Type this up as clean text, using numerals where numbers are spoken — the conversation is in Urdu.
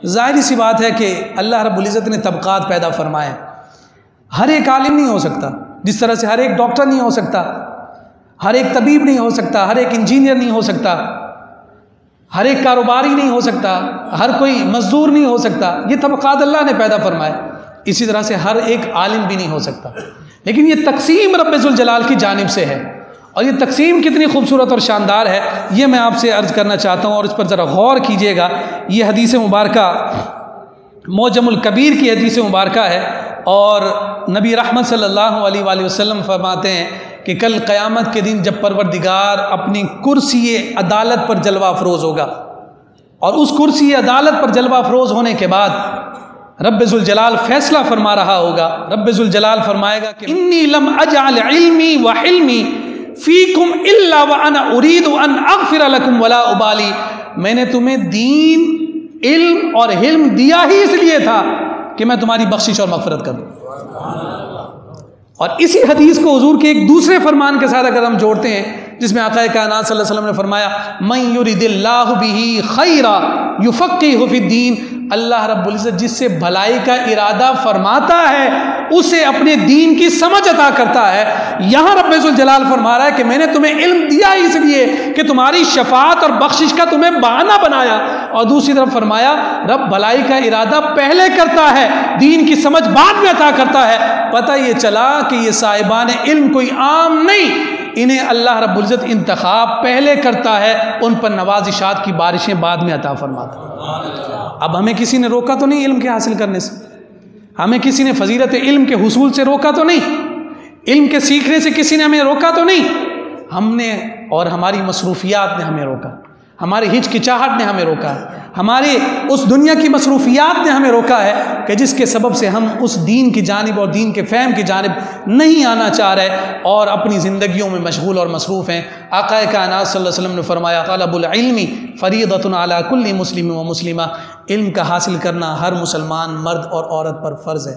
ظاہری سی بات ہے کہ اللہ رب العزت نے طبقات پیدا فرمائے. ہر ایک عالم نہیں ہو سکتا، جس طرح سے ہر ایک ڈاکٹر نہیں ہو سکتا، ہر ایک طبیب نہیں ہو سکتا، ہر ایک انجینئر نہیں ہو سکتا، ہر ایک کاروباری نہیں ہو سکتا، ہر کوئی مزدور نہیں ہو سکتا. یہ طبقات اللہ نے پیدا فرمائے. اسی طرح سے ہر ایک عالم بھی نہیں ہو سکتا. لیکن یہ تقسیم رب ذوالجلال کی جانب سے ہے، اور یہ تقسیم کتنی خوبصورت اور شاندار ہے یہ میں آپ سے عرض کرنا چاہتا ہوں، اور اس پر ذرا غور کیجئے گا. یہ حدیث مبارکہ معجم الکبیر کی حدیث مبارکہ ہے، اور نبی رحمت صلی اللہ علیہ وآلہ وسلم فرماتے ہیں کہ کل قیامت کے دن جب پروردگار اپنی کرسی عدالت پر جلوہ افروز ہوگا، اور اس کرسی عدالت پر جلوہ افروز ہونے کے بعد رب ذوالجلال فیصلہ فرما رہا ہوگا. رب ذوالجلال فرمائے گا کہ انی لم اجعل علمی وحلمی فیکم الا وانا اريد ان اغفر لکم ولا ابالی. میں نے تمہیں دین، علم اور حلم دیا ہی اس لیے تھا کہ میں تمہاری بخشش اور مغفرت کروں. اور اسی حدیث کو حضور کے ایک دوسرے فرمان کے ساتھ اگر ہم جوڑتے ہیں، جس میں آقا کائنات صلی اللہ علیہ وسلم نے فرمایا من یرید اللہ بہ خیرا یفقہہ فی الدین. اللہ رب العزت جس سے بھلائی کا ارادہ فرماتا ہے اسے اپنے دین کی سمجھ عطا کرتا ہے. یہاں رب ذوالجلال فرما رہا ہے کہ میں نے تمہیں علم دیا ہی اس لیے کہ تمہاری شفاعت اور بخشش کا تمہیں بہانہ بنایا. اور دوسری طرف فرمایا رب بھلائی کا ارادہ پہلے کرتا ہے، دین کی سمجھ بعد میں عطا کرتا ہے. پتہ یہ چلا کہ یہ صاحبان علم کوئی عام نہیں، انہیں اللہ رب العزت انتخاب پہلے کرتا ہے، ان پر نوازشات کی بارشیں بعد میں عطا فرماتا ہے. اب ہمیں کسی نے روکا تو نہیں علم کے حاصل کرنے سے، ہمیں کسی نے فضیلت علم کے حصول سے روکا تو نہیں، علم کے سیکھنے سے کسی نے ہمیں روکا تو نہیں. ہم نے اور ہماری مصروفیات نے ہمیں روکا، ہماری ہچکچاہٹ نے ہمیں روکا ہے، ہماری اس دنیا کی مصروفیات نے ہمیں روکا ہے کہ جس کے سبب سے ہم اس دین کی جانب اور دین کے فہم کی جانب نہیں آنا چاہ رہے اور اپنی زندگیوں میں مشغول اور مصروف ہیں. آقا کائنات صلی اللہ علیہ وسلم نے فرمایا طلب العلم فریضۃ علی کل مسلم و مسلمہ. علم کا حاصل کرنا ہر مسلمان مرد اور عورت پر فرض ہے.